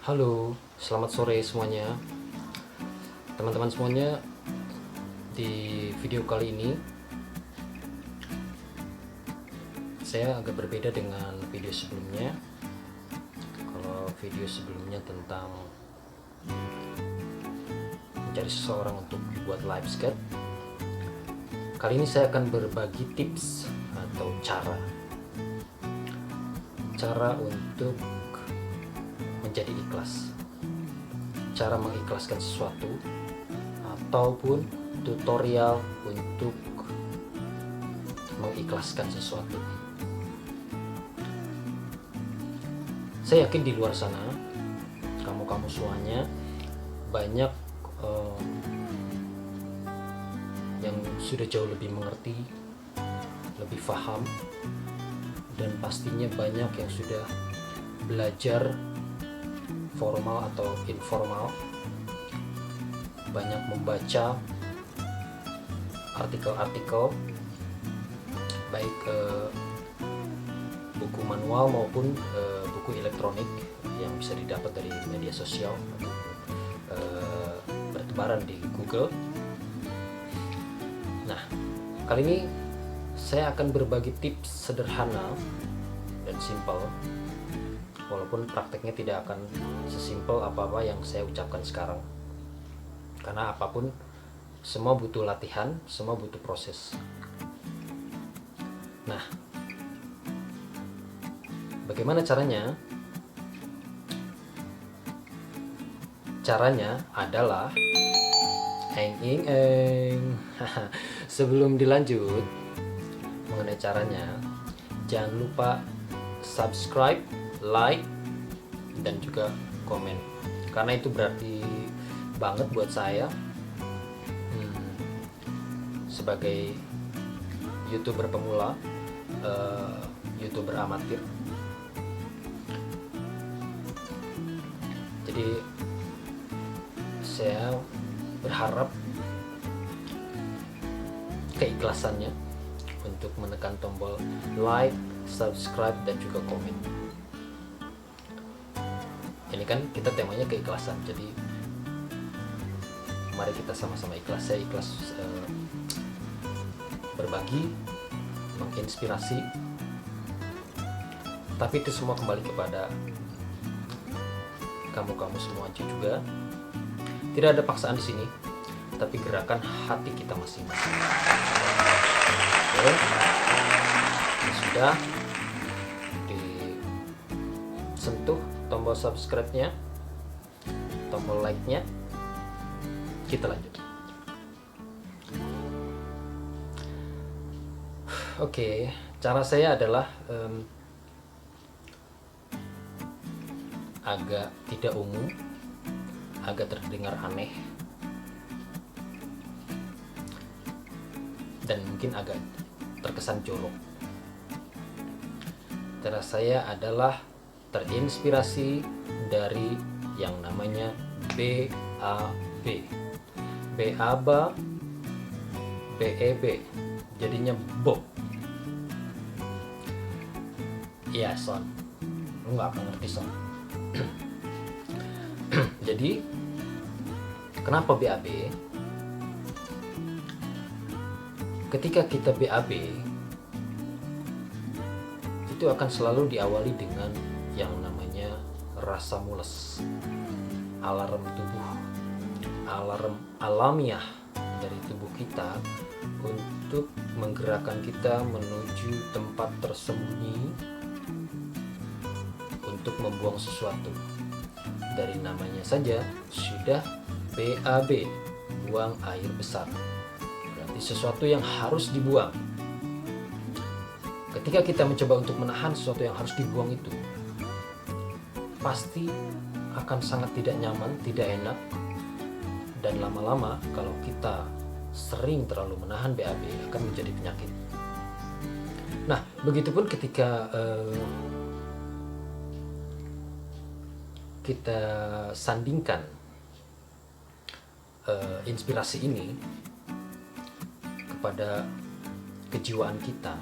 Halo, selamat sore semuanya. Teman-teman semuanya, di video kali ini saya agak berbeda dengan video sebelumnya. Kalau video sebelumnya tentang mencari seseorang untuk buat live sketch, kali ini saya akan berbagi tips atau cara untuk menjadi ikhlas, cara mengikhlaskan sesuatu, ataupun tutorial untuk mengikhlaskan sesuatu. Saya yakin di luar sana kamu semuanya banyak yang sudah jauh lebih mengerti, lebih paham, dan pastinya banyak yang sudah belajar formal atau informal, banyak membaca artikel-artikel baik buku manual maupun buku elektronik yang bisa didapat dari media sosial atau bertebaran di Google. Nah, kali ini saya akan berbagi tips sederhana dan simpel, walaupun prakteknya tidak akan sesimpel apa-apa yang saya ucapkan sekarang, karena apapun semua butuh latihan, semua butuh proses. Nah, bagaimana caranya? Caranya adalah sebelum dilanjut mengenai caranya, jangan lupa subscribe, like, dan juga komen, karena itu berarti banget buat saya sebagai YouTuber pemula, YouTuber amatir. Jadi saya berharap keikhlasannya untuk menekan tombol like, subscribe, dan juga komen. Ini kan kita temanya keikhlasan, jadi mari kita sama-sama ikhlas. Saya ikhlas berbagi, menginspirasi, tapi itu semua kembali kepada kamu semua juga. Tidak ada paksaan di sini, tapi gerakan hati kita masing-masing. Oke, ya sudah, disentuh tombol subscribe-nya, tombol like-nya. Kita lanjut. Oke, cara saya adalah agak tidak umum, agak terdengar aneh, dan mungkin agak terkesan jorok. Cara saya adalah terinspirasi dari yang namanya BAB. BABA, BEB, jadinya Bob. Iya, Son, lu nggak akan ngerti, Son. Jadi kenapa BAB? Ketika kita BAB, itu akan selalu diawali dengan yang namanya rasa mules, alarm tubuh, alarm alamiah dari tubuh kita untuk menggerakkan kita menuju tempat tersembunyi untuk membuang sesuatu. Dari namanya saja sudah BAB, buang air besar. Berarti sesuatu yang harus dibuang. Ketika kita mencoba untuk menahan sesuatu yang harus dibuang itu, pasti akan sangat tidak nyaman, tidak enak, dan lama-lama kalau kita sering terlalu menahan BAB akan menjadi penyakit. Nah, begitupun ketika kita sandingkan inspirasi ini kepada kejiwaan kita,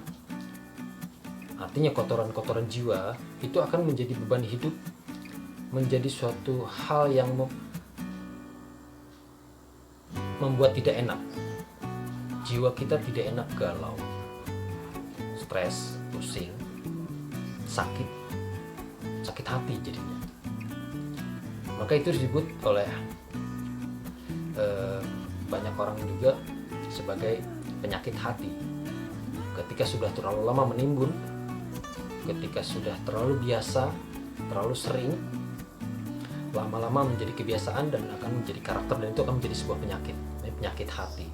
artinya kotoran-kotoran jiwa itu akan menjadi beban hidup menjadi suatu hal yang membuat tidak enak. Jiwa kita tidak enak, galau, stres, pusing, sakit hati jadinya. Maka itu disebut oleh banyak orang juga sebagai penyakit hati. Ketika sudah terlalu lama menimbun, ketika sudah terlalu biasa, terlalu sering, lama-lama menjadi kebiasaan dan akan menjadi karakter, dan itu akan menjadi sebuah penyakit hati,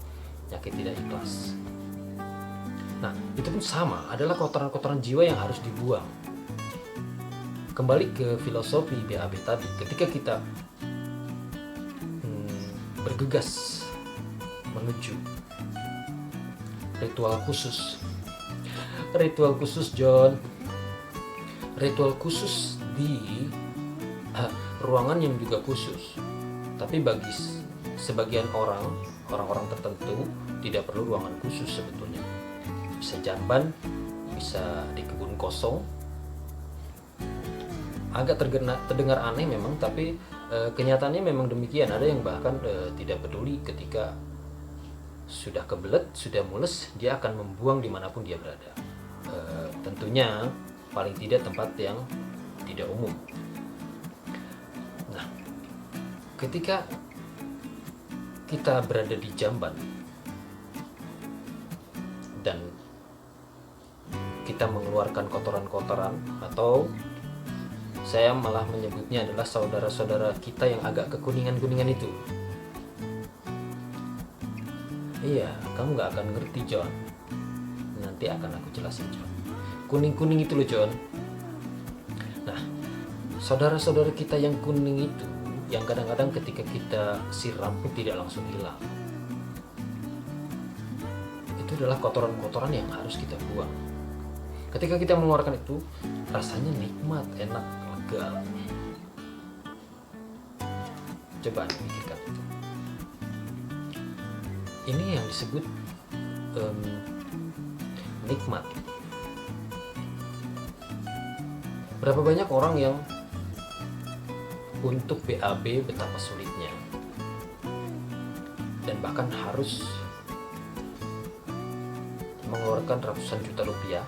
penyakit tidak ikhlas. Nah, itu pun sama, adalah kotoran-kotoran jiwa yang harus dibuang. Kembali ke filosofi BAB tadi, ketika kita bergegas menuju ritual khusus John, ritual khusus di ruangan yang juga khusus. Tapi bagi sebagian orang-orang tertentu tidak perlu ruangan khusus sebetulnya. Bisa jamban, bisa di kebun kosong. Agak terdengar aneh memang, tapi kenyataannya memang demikian. Ada yang bahkan tidak peduli ketika sudah kebelet, sudah mules, dia akan membuang dimanapun dia berada. Tentunya paling tidak tempat yang tidak umum. Nah, ketika kita berada di jamban dan kita mengeluarkan kotoran-kotoran, atau saya malah menyebutnya adalah saudara-saudara kita yang agak kekuningan-kuningan itu. Iya, kamu gak akan ngerti, John. Nanti akan aku jelasin, John. Kuning-kuning itu loh, John. Nah, saudara-saudara kita yang kuning itu, yang kadang-kadang ketika kita siram pun tidak langsung hilang. Itu adalah kotoran-kotoran yang harus kita buang. Ketika kita mengeluarkan itu, rasanya nikmat, enak, lega. Coba pikirkan itu. Ini yang disebut nikmat. Berapa banyak orang yang untuk BAB betapa sulitnya, dan bahkan harus mengeluarkan ratusan juta rupiah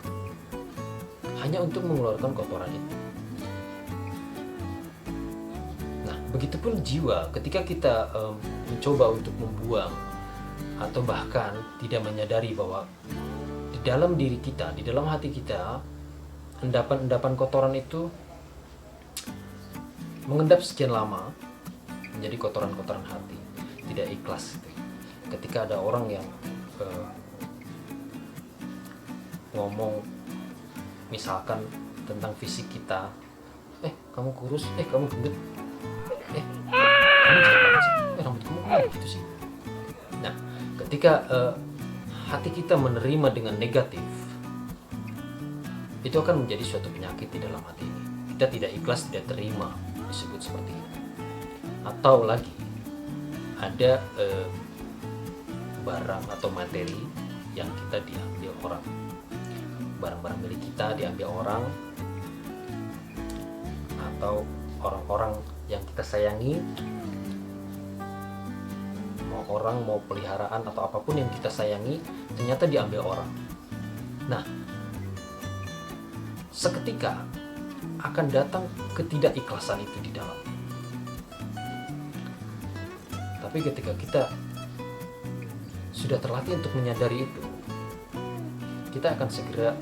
hanya untuk mengeluarkan kotoran itu. Nah, begitupun jiwa, ketika kita mencoba untuk membuang atau bahkan tidak menyadari bahwa di dalam diri kita, di dalam hati kita, endapan-endapan kotoran itu mengendap sekian lama menjadi kotoran-kotoran hati, tidak ikhlas. Ketika ada orang yang ngomong misalkan tentang fisik kita, kamu kurus, kamu gendut, kamu jelek banget sih, rambut kamu kok gitu sih. Nah, ketika hati kita menerima dengan negatif, itu akan menjadi suatu penyakit di dalam hati ini. Kita tidak ikhlas, tidak terima, disebut seperti itu. Atau lagi, ada barang atau materi yang kita diambil orang, barang-barang milik kita diambil orang, atau orang-orang yang kita sayangi, mau orang, mau peliharaan atau apapun yang kita sayangi, ternyata diambil orang. Nah, seketika akan datang ketidakikhlasan itu di dalam. Tapi ketika kita sudah terlatih untuk menyadari itu, kita akan segera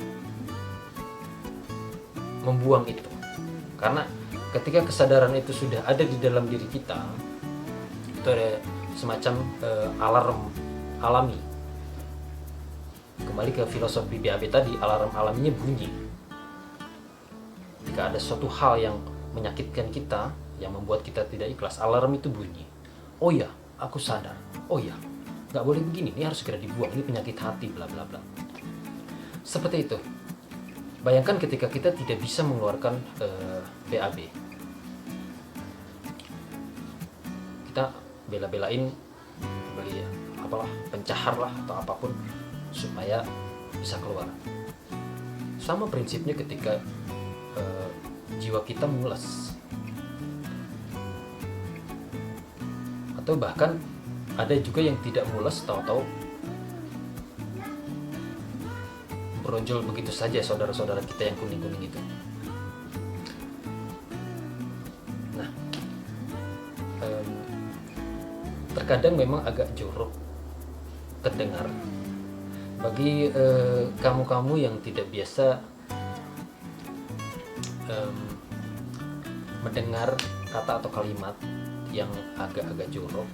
membuang itu. Karena ketika kesadaran itu sudah ada di dalam diri kita, itu ada semacam alarm alami. Kembali ke filosofi BAB tadi, alarm alaminya bunyi. Jika ada suatu hal yang menyakitkan kita, yang membuat kita tidak ikhlas, alarm itu bunyi. Oh ya, aku sadar. Oh ya, gak boleh begini, ini harus segera dibuang, ini penyakit hati, bla bla bla. Seperti itu. Bayangkan ketika kita tidak bisa mengeluarkan BAB, kita bela-belain beli apalah, pencahar lah atau apapun supaya bisa keluar. Sama prinsipnya ketika jiwa kita mules, Atau bahkan ada juga yang tidak mules, tahu-tahu beronjol begitu saja saudara-saudara kita yang kuning-kuning itu. Nah, terkadang memang agak jorok terdengar bagi kamu-kamu yang tidak biasa mendengar kata atau kalimat yang agak-agak jorok.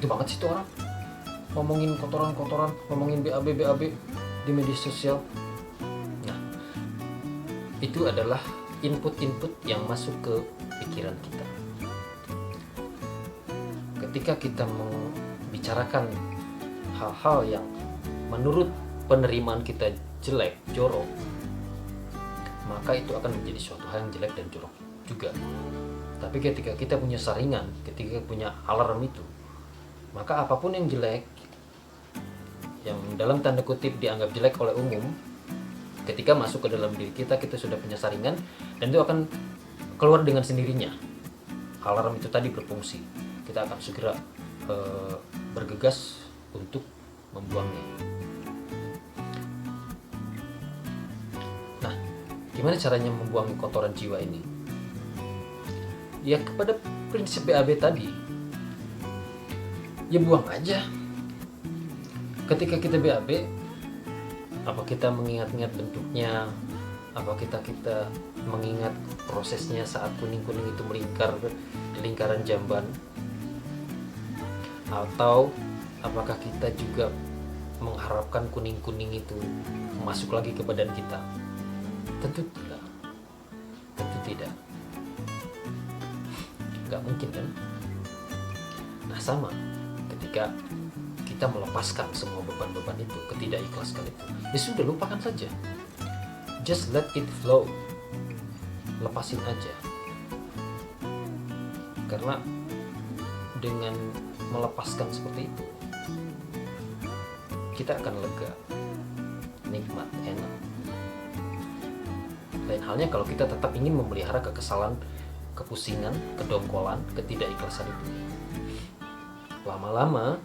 Gitu banget sih tuh orang ngomongin kotoran-kotoran, ngomongin BAB di media sosial. Nah, itu adalah input-input yang masuk ke pikiran kita. Ketika kita membicarakan hal-hal yang menurut penerimaan kita jelek, jorok, maka itu akan menjadi suatu hal yang jelek dan jorok juga. Tapi ketika kita punya saringan, ketika punya alarm itu, maka apapun yang jelek, yang dalam tanda kutip dianggap jelek oleh umum, ketika masuk ke dalam diri kita, kita sudah punya saringan, dan itu akan keluar dengan sendirinya. Alarm itu tadi berfungsi, kita akan segera bergegas untuk membuangnya. Nah, gimana caranya membuang kotoran jiwa ini? Ya kepada prinsip BAB tadi, ya buang aja. Ketika kita BAB, apa kita mengingat-ingat bentuknya, apa kita mengingat prosesnya saat kuning-kuning itu melingkar di lingkaran jamban, atau apakah kita juga mengharapkan kuning-kuning itu masuk lagi ke badan kita? Tentu tidak. Tentu tidak. Gak mungkin kan? Nah, sama ketika kita melepaskan semua beban-beban itu, ketidakikhlasan itu, ya sudah, lupakan saja. Just let it flow. Lepasin aja. Karena dengan melepaskan seperti itu, kita akan lega, nikmat, enak. Lain halnya kalau kita tetap ingin memelihara kekesalan, kepusingan, kedongkolan, ketidakikhlasan itu, lama-lama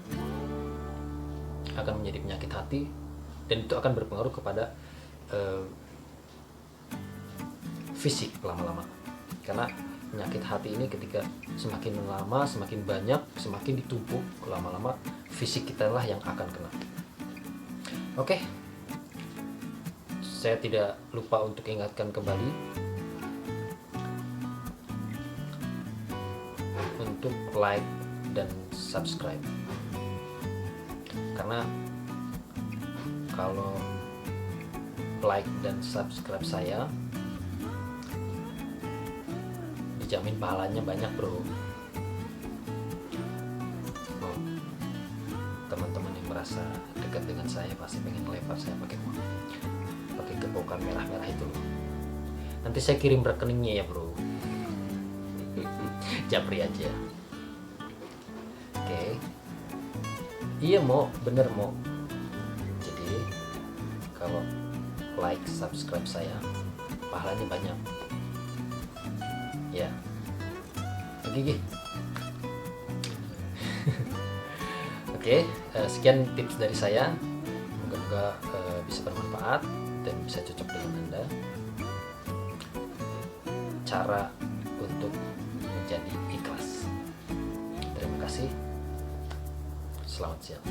akan menjadi penyakit hati, dan itu akan berpengaruh kepada fisik lama-lama. Karena penyakit hati ini ketika semakin lama, semakin banyak, semakin ditumpuk, lama-lama fisik kita lah yang akan kena. Oke, saya tidak lupa untuk ingatkan kembali untuk like dan subscribe. Karena kalau like dan subscribe saya, dijamin pahalanya banyak, bro. Teman-teman yang merasa dekat dengan saya pasti pengen lempar saya pakai gepokan merah-merah itu loh. Nanti saya kirim rekeningnya ya, bro. Japri aja. Oke. Iya, bener mau. Jadi kalau like, subscribe saya, pahalanya banyak. Ya, gigi. Oke, sekian tips dari saya. Moga-moga bisa bermanfaat dan bisa cocok dengan Anda. Cara untuk menjadi ikhlas. Terima kasih. Selamat siang.